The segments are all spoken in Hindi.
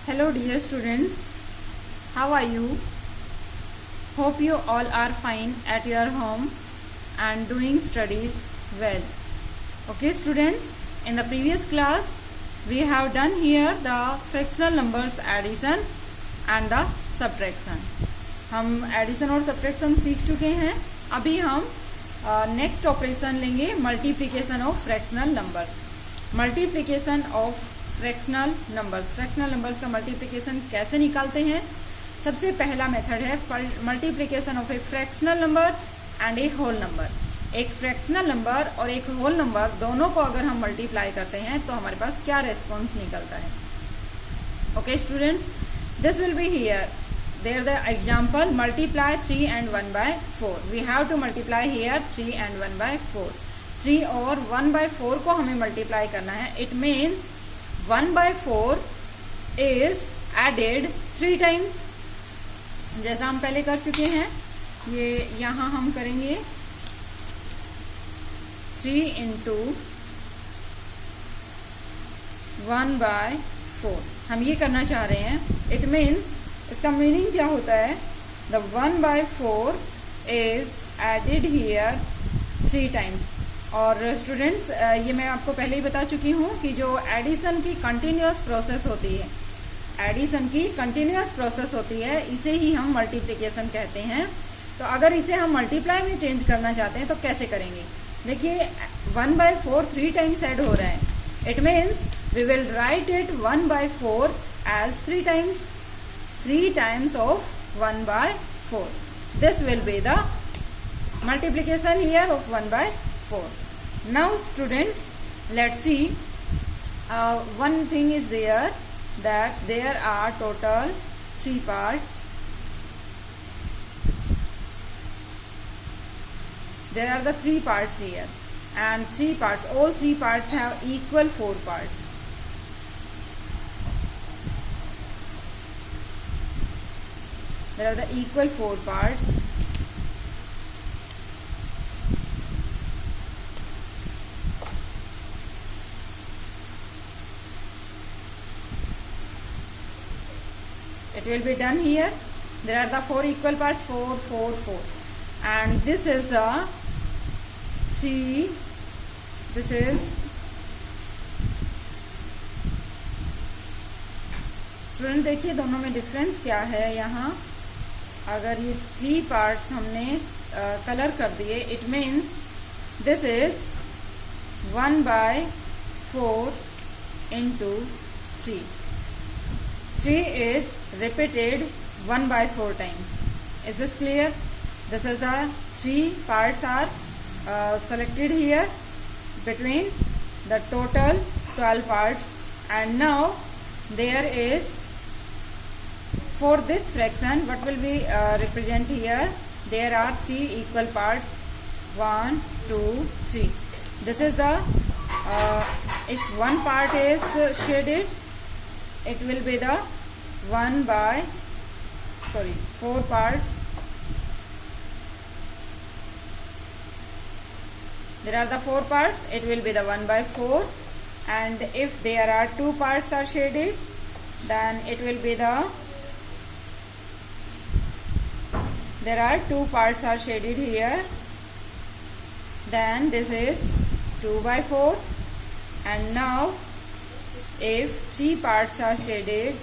Hello dear students, how are you? Hope you all are fine at your home and doing studies well. Okay students, in the previous class we have done here the fractional numbers addition and the subtraction. हम एडिशन और सब्ट्रैक्शन सीख चुके हैं. अभी हम नेक्स्ट ऑपरेशन लेंगे multiplication of fractional number. Multiplication of fractional numbers. Fractional numbers का मल्टीप्लिकेशन कैसे निकालते हैं? सबसे पहला मेथड है multiplication of a fractional number and a whole number. एक फ्रैक्शनल नंबर और एक होल नंबर दोनों को अगर हम मल्टीप्लाई करते हैं तो हमारे पास क्या रेस्पॉन्स निकलता है. Okay students, this will be here. There the example, multiply 3 and 1 by 4. We have to multiply here 3 and 1 by 4. 3 और 1 by 4 को हमें multiply करना है. It means 1 by 4 is added 3 times. जैसा हम पहले कर चुके हैं, ये यहाँ हम करेंगे 3 into 1 by 4. हम ये करना चाह रहे हैं. It means इसका मीनिंग क्या होता है? The 1 by 4 is added here 3 times. और स्टूडेंट्स ये मैं आपको पहले ही बता चुकी हूँ कि जो एडिशन की कंटिन्यूअस प्रोसेस होती है, एडिशन की कंटिन्यूअस प्रोसेस होती है, इसे ही हम मल्टीप्लिकेशन कहते हैं. तो अगर इसे हम मल्टीप्लाई में चेंज करना चाहते हैं तो कैसे करेंगे? देखिए 1 by 4 3 टाइम्स ऐड हो रहा है. It means we will write it 1 by 4 as 3 times. 3 times of 1 by 4. This will be the multiplication here of 1 by 4. Now students, let's see. One thing is there, that there are total 3 parts. There are the 3 parts here, and 3 parts. All 3 parts have equal 4 parts. There are the equal 4 parts. It will be done here. There are the 4 equal parts, 4, 4, 4. And this is the 3. This is student देखिए दोनों में डिफरेंस क्या है. यहाँ अगर ये 3 पार्ट्स हमने कलर कर दिए, it means this is 1 by 4 into 3. 3 is repeated 1 by 4 times. Is this clear? This is the 3 parts are selected here between the total 12 parts. And now there is, for this fraction, what will be represent here? There are 3 equal parts, 1, 2, 3. This is the if one part is shaded, it will be the 4 parts. There are the 4 parts, it will be the 1 by 4. And if there are 2 parts are shaded, then it will be there are 2 parts are shaded here, then this is 2 by 4. And now if 3 parts are shaded,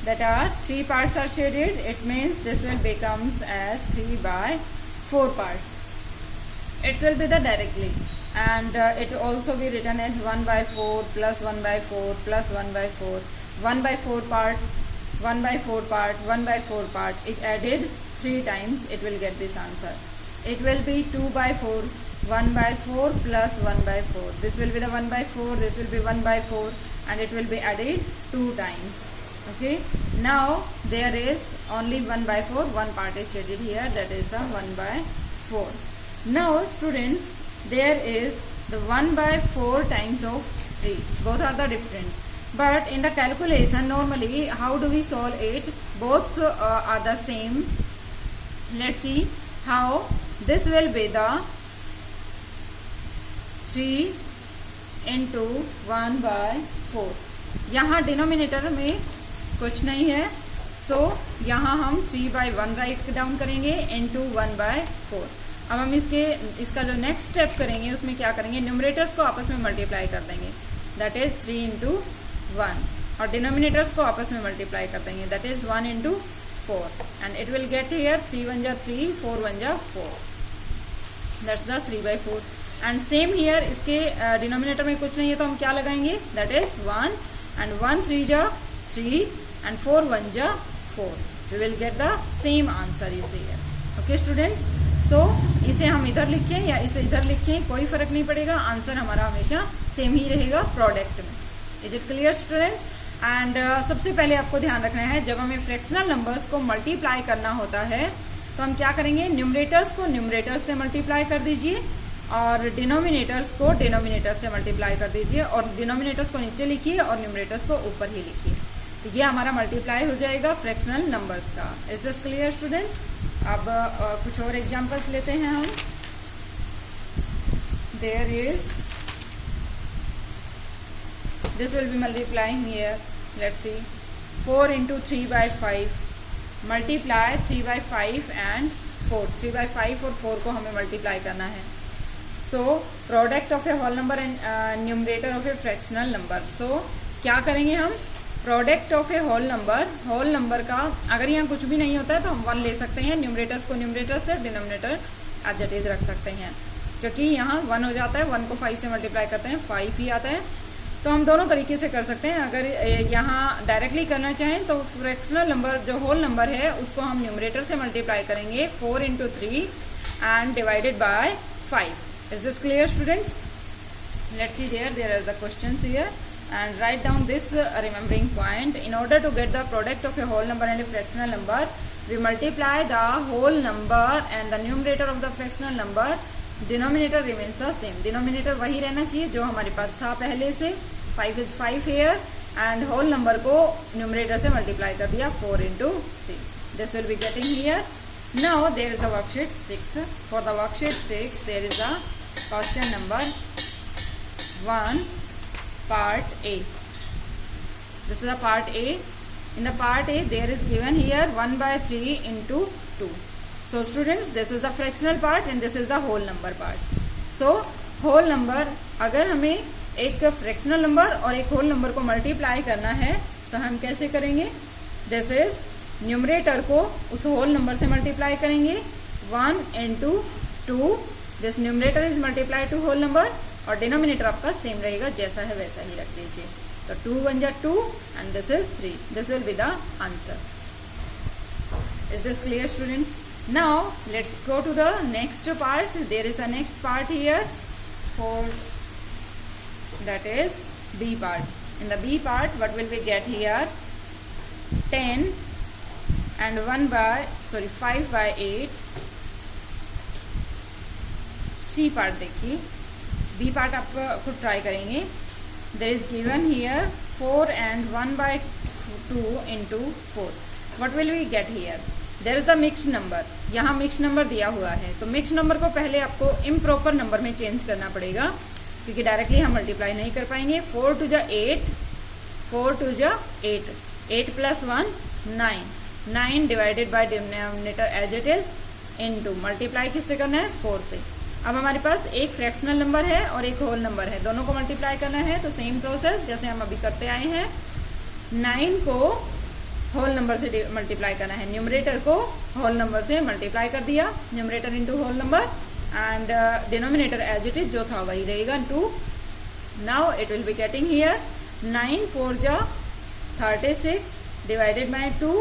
that are 3 parts are shaded, it means this will becomes as 3 by 4 parts. It will be the directly, and it also be written as 1 by 4 plus 1 by 4 plus 1 by 4. 1 by 4 part, 1 by 4 part, 1 by 4 part is added 3 times, it will get this answer. It will be 2 by 4, 1 by 4 plus 1 by 4. This will be the 1 by 4, this will be 1 by 4, and it will be added 2 times. Okay, now there is only 1 by 4, one part is shaded here, that is the 1 by 4. Now students, there is the 1 by 4 times of 3. Both are the different. But in the calculation, normally how do we solve it? Both are the same. Let's see how this will be the 3 into 1 by 4. यहाँ डिनोमिनेटर में कुछ नहीं है, सो यहाँ हम 3 by 1 राइट डाउन करेंगे into 1 by 4. अब हम इसका जो नेक्स्ट स्टेप करेंगे उसमें क्या करेंगे, न्यूमरेटर्स को आपस में मल्टीप्लाई कर देंगे, दैट इज 3 into 1, और डिनोमिनेटर्स को आपस में मल्टीप्लाई कर देंगे, that is 1 into 4, and it will get here 3 1 जा 3, 4 1 जा 4, that's the 3 by 4. And same here इसके डिनोमिनेटर में कुछ नहीं है तो हम क्या लगाएंगे, दैट इज 1, एंड 1 3 जा 3, एंड 4 1 जा 4. We will get the same answer is here. Okay students, so इसे हम इधर लिखें या इसे इधर लिखें कोई फर्क नहीं पड़ेगा, आंसर हमारा हमेशा सेम ही रहेगा प्रोडक्ट में. Is it clear students? And सबसे पहले आपको ध्यान रखना है, जब हमें फ्रैक्शनल नंबर्स को मल्टीप्लाई करना होता है तो हम क्या करेंगे, न्यूमरेटर्स को न्यूमरेटर्स से मल्टीप्लाई कर दीजिए और डिनोमिनेटर्स को डिनोमिनेटर्स से मल्टीप्लाई कर दीजिए, और डिनोमिनेटर्स को नीचे लिखिए और न्यूमरेटर्स को ऊपर ही लिखिए. तो ये हमारा मल्टीप्लाई हो जाएगा फ्रैक्शनल नंबर्स का. Is this clear students? अब कुछ और एग्जांपल्स लेते हैं हम. There is, this will be multiplying here, let's see 4 into 3 by 5, multiply 3 by 5 and 4. 3 by 5 और 4 को हमें मल्टीप्लाई करना है. So product of a whole number and numerator of a fractional number. So क्या करेंगे हम, product of a whole number का अगर यहाँ कुछ भी नहीं होता है तो हम 1 ले सकते हैं, न्यूमरेटर्स को न्यूमरेटर से, डिनोमिनेटर एज इट इज रख सकते हैं, क्योंकि यहाँ 1 हो जाता है, 1 को 5 से मल्टीप्लाई करते हैं 5 ही आता है. तो हम दोनों तरीके से कर सकते हैं. अगर यहाँ डायरेक्टली करना चाहें तो फ्रैक्शनल नंबर जो होल नंबर है उसको हम न्यूमरेटर से मल्टीप्लाई करेंगे 4 into 3 and divided by 5. Is this clear students? Let's see there are the questions here. And write down this remembering point. In order to get the product of a whole number and a fractional number, we multiply the whole number and the numerator of the fractional number. Denominator remains the same. Denominator वही रहना चाहिए जो हमारे पास था पहले से. 5 is 5 here, and whole number को numerator से multiply कर दिया 4 into 3. This will be getting here. Now there is the worksheet 6. For the worksheet 6, there is a question number 1. Part A. This is a part A. In the part A, there is given here 1 by 3 into 2. So students, this is the fractional part and this is the whole number part. So whole number, अगर हमें एक फ्रैक्शनल नंबर और एक होल नंबर को मल्टीप्लाई करना है तो हम कैसे करेंगे, दिस इज न्यूमरेटर को उस होल नंबर से मल्टीप्लाई करेंगे 1 into 2. This numerator is multiply to whole number, और डिनोमिनेटर आपका सेम रहेगा, जैसा है वैसा ही रख दीजिए. तो 2 1 जा 2 and this is 3. This will be the answer. Is this clear students? Now let's go to the next part. There is the next part here for that is B part. In the B part what will we get here, 10 and 5 by 8. C part देखिए, बी पार्ट आप खुद ट्राई करेंगे. There is given here 4 and 1 by 2 into 4. What will we get here, there is the mixed number. यहाँ मिक्स्ड नंबर दिया हुआ है तो मिक्स्ड नंबर को पहले आपको इम्प्रॉपर नंबर में चेंज करना पड़ेगा, क्योंकि डायरेक्टली हम मल्टीप्लाई नहीं कर पाएंगे. 4 2 जा 8, 4 2 जा 8, 8 plus 1 9, 9 divided by denominator as it is into multiply किससे करना है, 4 से. अब हमारे पास एक फ्रैक्शनल नंबर है और एक होल नंबर है, दोनों को मल्टीप्लाई करना है. तो सेम प्रोसेस जैसे हम अभी करते आए हैं, 9 को होल नंबर से मल्टीप्लाई करना है, न्यूमरेटर को होल नंबर से मल्टीप्लाई कर दिया, numerator into whole number, and denominator as it is जो था वही रहेगा 2. Now it will be getting here 9 4 जा 36 divided by 2,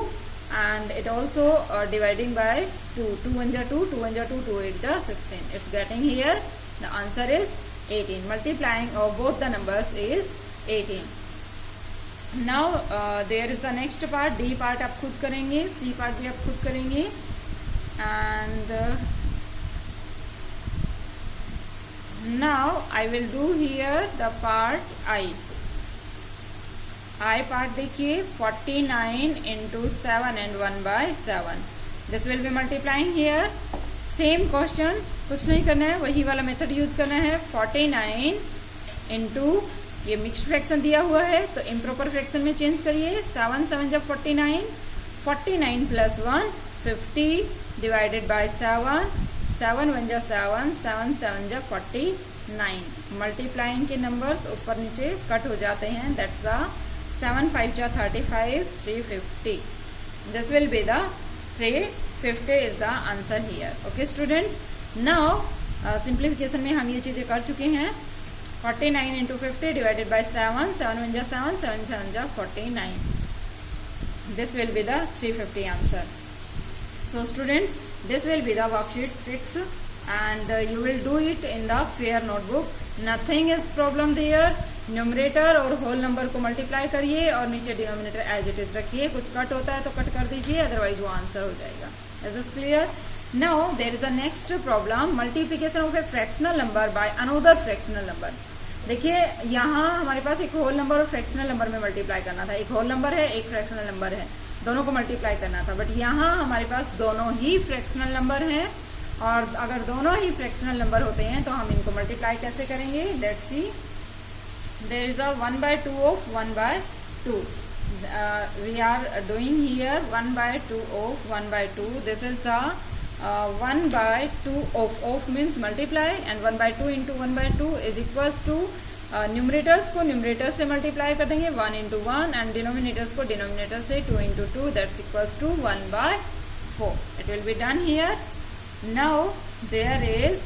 and it also dividing by 2. 2 1 ja 2, 2 1 ja 2, 2 8 ja 16. It's getting here the answer is 18. Multiplying of both the numbers is 18. Now there is the next part. D part आप खुद करेंगे, C part भी आप खुद करेंगे, and now I will do here the part I. I part देखिए 49 into 7 and 1 by 7. This will be multiplying here. Same question, कुछ नहीं करना है, वही वाला मेथड यूज करना है। 49 इंटू, ये मिक्स्ड फ्रैक्शन दिया हुआ है तो इम्प्रॉपर फ्रैक्शन में चेंज करिए। 7 7 जब 49, 49 प्लस 1 50 डिवाइडेड बाय 7, 7 1 जा 7, 7 7 जा 49। मल्टीप्लाइंग के नंबर्स ऊपर नीचे कट हो जाते हैं, दैट्स द 7 5 जा 35, 350। This will be the 350 is the answer here. Okay students, now simplification में हम ये चीजें कर चुके हैं। 49 इंटू 50 डिवाइडेड बाय 7, 7 1 जा 7, 7 7 जा 49। This will be the 350 answer. So students, this will be the worksheet 6 and you will do it in the fair notebook. Nothing is problem there. Numerator और होल नंबर को मल्टीप्लाई करिए और नीचे डिनोमिनेटर एज इट इज रखिए। कुछ कट होता है तो कट कर दीजिए, अदरवाइज वो आंसर हो जाएगा। Is this clear? Now there is a next problem, multiplication of a fractional number by another fractional number. देखिए यहाँ हमारे पास एक होल नंबर और फ्रैक्शनल नंबर में मल्टीप्लाई करना था। एक होल नंबर है, एक फ्रैक्शनल नंबर है, दोनों को मल्टीप्लाई करना था। बट यहाँ हमारे पास दोनों ही फ्रैक्शनल नंबर हैं और अगर दोनों ही फ्रैक्शनल नंबर होते हैं तो हम इनको मल्टीप्लाई कैसे करेंगे? Let's see. There is a 1/2 of 1/2। We are doing here 1/2 of 1/2। This is the 1/2 of means multiply and 1/2 into 1/2 is equals to numerators को न्यूमरेटर से मल्टीप्लाई कर देंगे 1 into 1 and डिनोमिनेटर्स को डिनोमिनेटर से 2 into 2, that's equals to 1/4. It will be done here. Now there is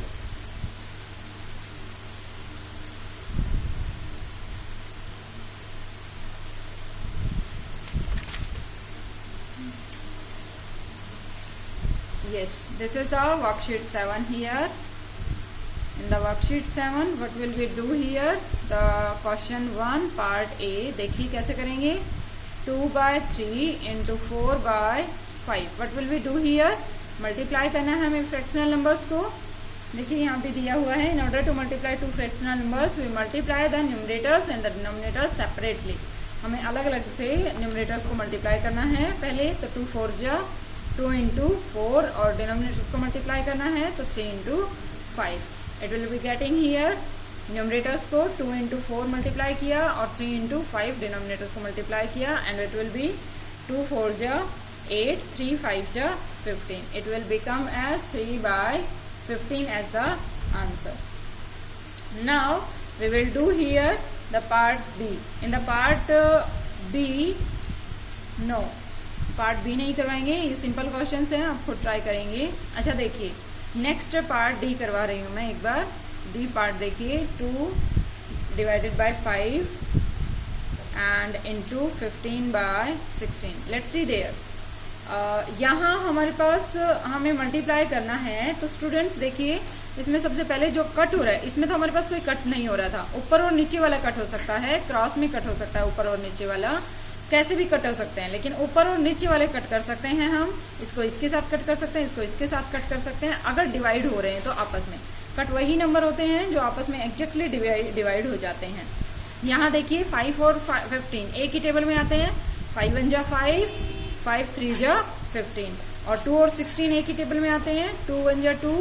yes, this is the worksheet 7 here. In the worksheet 7 what will we do here? The question 1 part A, देखिए कैसे करेंगे? 2/3 into 4/5. What will we do here? Multiply करना है हमें फ्रैक्शनल नंबर्स को। देखिए यहाँ पे दिया हुआ है, in order to multiply two fractional numbers we multiply the numerators and the denominators separately. हमें अलग अलग से न्यूमरेटर्स को मल्टीप्लाई करना है पहले। तो 2 4 जा 2 into 4 और डिनोमिनेटर्स को मल्टीप्लाई करना है तो 3 into 5. It will be getting here numerators को 2 into 4 मल्टीप्लाई किया और 3 into 5 डिनोमिनेटर्स को मल्टीप्लाई किया एंड इट विल बी 2 4 जा 8, 3 5 जा 15. It will become as 3/15 as the answer. Now we will do here the part B. In the part B, no, part B नहीं करवाएंगे, ये सिंपल क्वेश्चन है, आप खुद ट्राई करेंगे। अच्छा देखिए नेक्स्ट पार्ट डी करवा रही हूँ मैं एक बार। डी पार्ट देखिए 2 divided by 5 and into 15/16। Let's see there. यहाँ हमारे पास हमें मल्टीप्लाई करना है तो स्टूडेंट्स देखिए इसमें सबसे पहले जो कट हो रहा है, इसमें तो हमारे पास कोई कट नहीं हो रहा था। ऊपर और नीचे वाला कट हो सकता है, क्रॉस में कट हो सकता है, ऊपर और नीचे वाला कैसे भी कट हो सकते हैं, लेकिन ऊपर और नीचे वाले कट कर सकते हैं हम। इसको इसके साथ कट कर सकते हैं, इसको इसके साथ कट कर सकते हैं। अगर डिवाइड हो रहे हैं तो आपस में कट वही नंबर होते हैं जो आपस में एग्जैक्टली डिवाइड हो जाते हैं। यहाँ देखिए 5 और 15 एक ही टेबल में आते हैं। 5 1 जा 5, 5 3 जा 15 और 2 और 16 एक ही टेबल में आते हैं। 2 1 जा 2,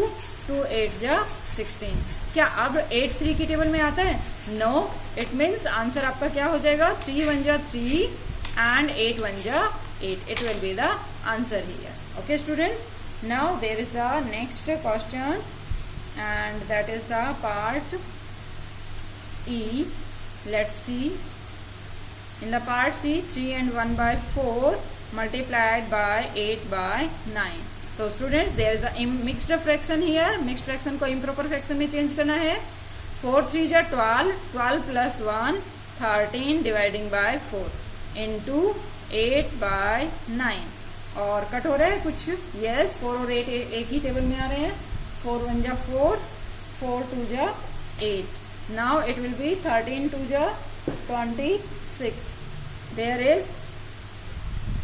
2 8 जा 16। क्या अब 8 3 की टेबल में आता है? नो, इट मीन्स आंसर आपका क्या हो जाएगा? 3 1 जा 3 and 8 1 ja 8. It will be the answer here. Okay students, now there is the next question and that is the part E. Let's see. In the part C, 3 and 1/4 multiplied by 8/9. So students, there is a mixed fraction here. Mixed fraction को improper fraction में change करना है। 4 3 जा 12, 12 plus 1 13 dividing by 4 into 8/9 और कट हो रहा है कुछ? यस, 4 और 8 एक ही टेबल में आ रहे हैं। 4 1 जा 4, 4 2 जा 8. Now it will be 13 2 ja 26. There is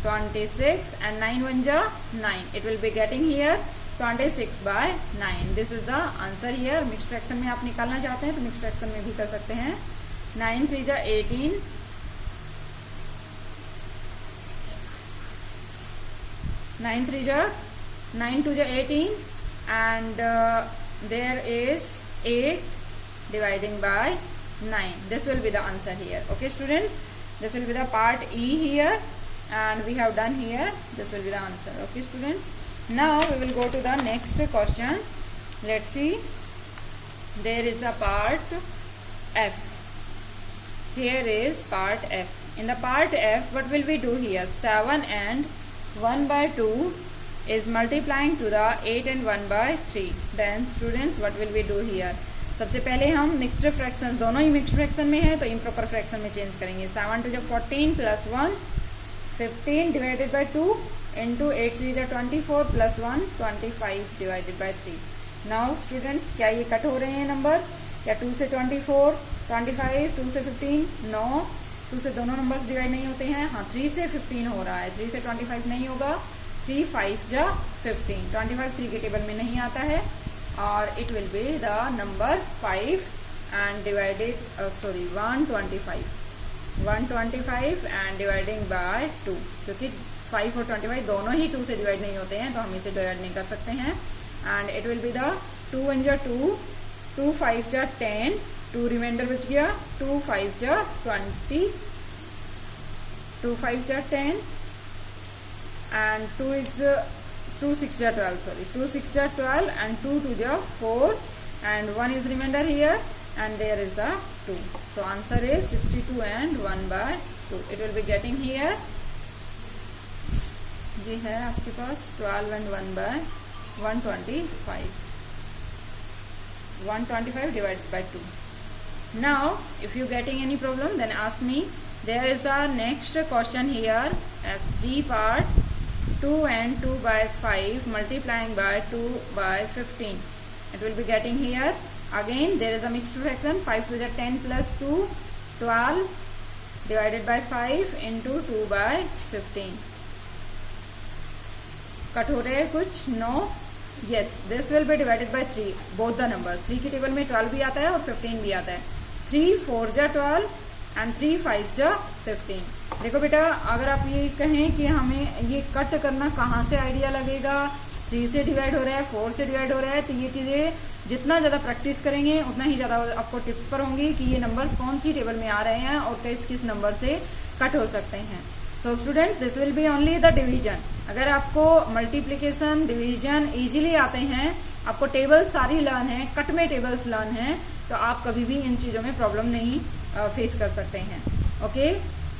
26 and 9 1 ja 9. It will be getting here 26/9. This is the answer here. Mixed fraction में आप निकालना चाहते हैं तो मिक्स्ड फ्रैक्शन में भी कर सकते हैं। 9 3 जा 18, 9 3 जा 9 to the 18, and there is 8 dividing by 9. This will be the answer here. Okay students, this will be the part E here, and we have done here. This will be the answer. Okay students, now we will go to the next question. Let's see. There is the part F. Here is part F. In the part F, what will we do here? 7 and 1 by 2 is multiplying to the 8 and 1 by 3. Then students, what will we do here? सबसे पहले हम मिक्स्ड फ्रैक्शन, दोनों ही मिक्स्ड फ्रैक्शन में है तो इम्प्रॉपर फ्रैक्शन में चेंज करेंगे. 7 to the 14 plus 1, 15 divided by 2 into 8 3 is 24 plus 1, 25 divided by 3. Now students, क्या ये कट हो रहे हैं नंबर? क्या 2 से 24, 25, 2 से 15? नो, 2 से दोनों नंबर्स डिवाइड नहीं होते हैं. हाँ, 3 से 15 हो रहा है, 3 से 25 नहीं होगा. 3 5 जा 15, 25 3 के टेबल में नहीं आता है, और it will be the number 5 and divided 125 and dividing by 2, क्योंकि 5 और 25 दोनों ही 2 से डिवाइड नहीं होते हैं तो हम इसे डिवाइड नहीं कर सकते हैं. And it will be the 2 1 जा 2, 2 5 जा 10, 2 रिमाइंडर बच गया, 2 5 जा 20, 2 5 जा 10, and 2 6 ja 12, sorry, 2 6 ja 12, and 2 2 ja 4, and 1 is remainder here, and there is the 2. So answer is 62 and 1 by 2. It will be getting here. ये है आपके पास 12 and 1 by 125. 125 divided by 2. Now, if you getting any problem, then ask me. There is the next question here. G part 2 and 2 by 5 multiplying by 2 by 15. It will be getting here. Again, there is a mixed fraction. 5 to the 10 plus 2, 12 divided by 5 into 2 by 15. Cut हो रहे हैं कुछ? No. Yes, this will be divided by 3. Both the numbers. 3 की टेबल में 12 भी आता है और 15 भी आता है. 3 4 जा 12 and 3 5 जा 15. देखो बेटा, अगर आप ये कहें कि हमें ये कट करना कहाँ से आइडिया लगेगा, 3 से डिवाइड हो रहा है, 4 से डिवाइड हो रहा है, तो ये चीजें जितना ज्यादा प्रैक्टिस करेंगे उतना ही ज्यादा आपको टिप्स पर होंगी कि ये नंबर्स कौन सी टेबल में आ रहे हैं और किस नंबर से कट हो सकते हैं. So students, this will B only the division. अगर आपको मल्टीप्लीकेशन डिवीजन इजीली आते हैं, आपको टेबल्स सारी लर्न है, कट में टेबल्स लर्न है, तो आप कभी भी इन चीजों में प्रॉब्लम नहीं फेस कर सकते हैं. ओके,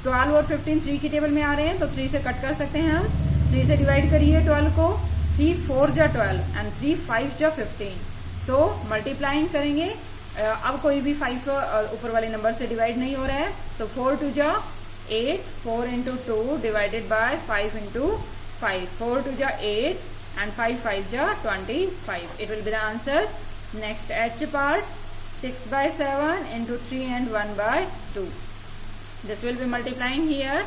12 और 15 3 की टेबल में आ रहे हैं तो 3 से कट कर सकते हैं हम. 3 से डिवाइड करिए 12 को. 3 4 जा 12 एंड 3 5 जा 15. सो मल्टीप्लाइंग करेंगे. अब कोई भी 5 ऊपर वाले नंबर से डिवाइड नहीं हो रहा है. सो 4 2 जा 8, 4 into 2 divided by 5 into 5. 4 2 ja 8 and 5 5 ja 25. It will be the answer. Next H part, 6 by 7 into 3 and 1 by 2. This will be multiplying here.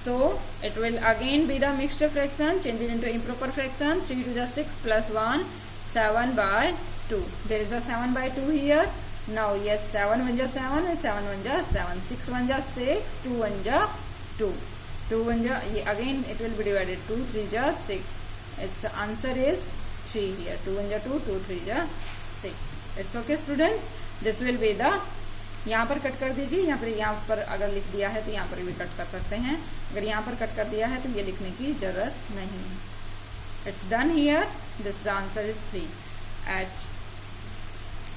So it will again be the mixed fraction, change it into improper fraction. 3 2 ja 6 plus 1, 7 by 2. There is a 7 by 2 here. Now yes, 7 1 ja 7 and 7 1 ja 7, 6 1 ja 6, 2 1 ja 2, 2 1 ja, again it will be divided, 2 3 ja 6. Its answer is 3 here. 2 1 ja 2, 2 3 ja 6. It's okay students. This will be the, यहाँ पर कट कर दीजिए, यहाँ पर अगर लिख दिया है तो यहाँ पर भी कट कर सकते हैं. अगर यहाँ पर कट कर दिया है तो ये लिखने की जरूरत नहीं है. It's done here. This the answer is 3. H.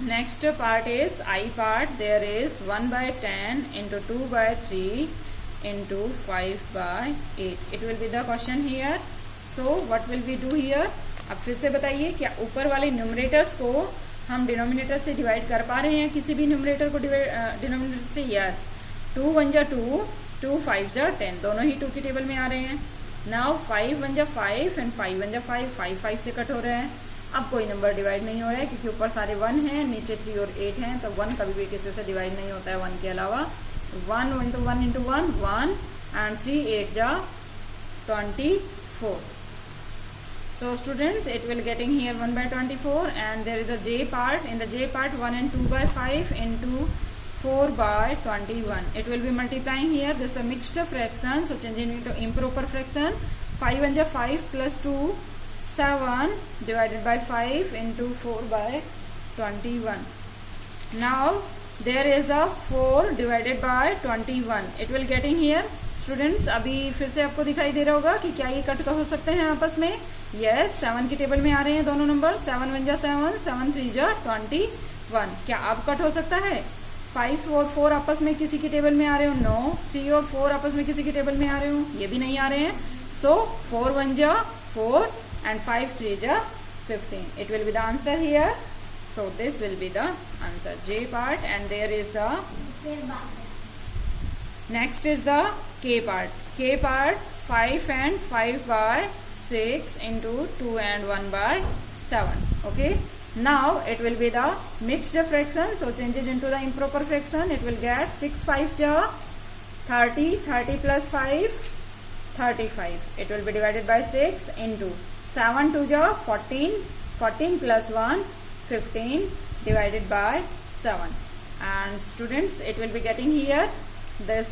Next part is I part. There is 1 by 10 into 2 by 3 into 5 by 8. It will be the question here. So what will we do here? अब फिर से बताइए, क्या ऊपर वाले न्यूमरेटर्स को हम डिनोमिनेटर से डिवाइड कर पा रहे हैं? किसी भी न्यूमरेटर को डिनोमिनेटर से? यस. 2 1 जा 2, 2 5 जा 10, दोनों ही 2 की टेबल में आ रहे हैं. नाउ 5 1 जा 5 एंड 5 1 जा 5, 5 5 से कट हो रहे हैं. अब कोई नंबर डिवाइड नहीं हो रहा है क्योंकि ऊपर सारे 1 हैं, नीचे 3 और 8 हैं, तो 1 कभी भी किसी से डिवाइड नहीं होता है 1 के अलावा. 1 into 1 into 1, 1 and 3 8 ja 24. So students, it will getting here 1 by 24, and there is a J part. In the J part, 1 and 2 by 5 into 4 by 21. It will be multiplying here. This is a mixed fraction, so changing it to improper fraction. 5 1 ja 5 plus 2, 7 divided by 5 into 4 by 21. Now there is a 4 divided by 21. It will getting here. Students, अभी फिर से आपको दिखाई दे रहा होगा कि क्या ये कट हो सकते हैं आपस में. Yes, 7 की टेबल में आ रहे हैं दोनों नंबर. 7 1 जा 7, 7 3 जा 21. क्या अब कट हो सकता है? 5 और 4 आपस में किसी की टेबल में आ रहे हो? नो. 3 और 4 आपस में किसी की टेबल में आ रहे हो? ये भी नहीं आ रहे हैं. So 4 1 जा 4 and 5 3 ja 15. It will be the answer here. So this will be the answer, J part, and there is the next is the K part. K part 5 and 5 by 6 into 2 and 1 by 7. Okay. Now it will be the mixed fraction. So change it into the improper fraction. It will get 6 5 ja 30. 30 plus 5 35. It will be divided by 6 into 7 2 ja 14. 14 plus 1 15 divided by 7. And students, it will be getting here this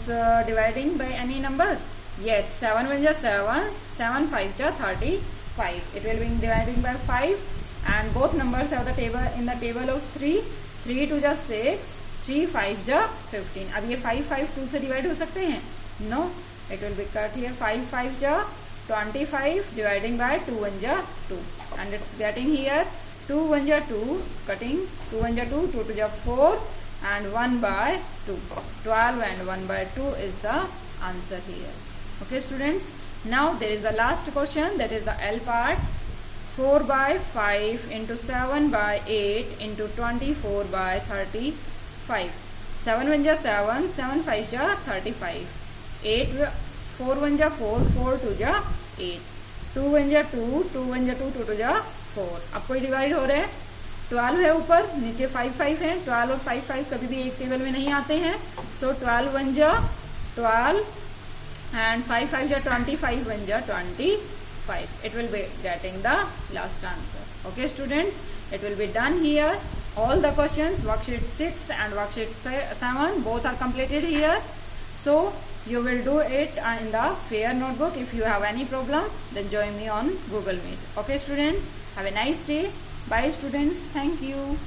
dividing by any number. Yes, 7 1 ja 7, 7 5 ja 35. It will be dividing by 5, and both numbers have the table in the table of 3. 3 2 ja 6, 3 5 ja 15. अब ये 5 5 2 से डिवाइड हो सकते हैं? No, it will be cut here. 5 5 ja 25 dividing by 2 1 ja 2, and it's getting here 2 1 ja 2, cutting 2 1 ja 2, 2 2 ja 4, and 1 by 2. 12 and 1 by 2 is the answer here. Okay students, now there is the last question, that is the L part. 4 by 5 into 7 by 8 into 24 by 35. 7 1 ja 7, 7 5 ja 35. 8 4 1 ja 4, 4 2 ja 8. 2 1 ja 2, 2 1 ja 2, 2 2 ja 4. अब कोई डिवाइड हो रहे हैं. 12 है ऊपर, नीचे 5 5 है. 12 और 5 5 कभी भी एक टेबल में नहीं आते हैं. सो 12 1 जा 12 and 5 5 ja 25, 1 ja 25. It will be getting the last answer. Okay students, it will be done here. All the questions, worksheet 6 and worksheet 7, both are completed here. So you will do it in the fair notebook. If you have any problem, then join me on Google Meet. Okay students, have a nice day. Bye students. Thank you.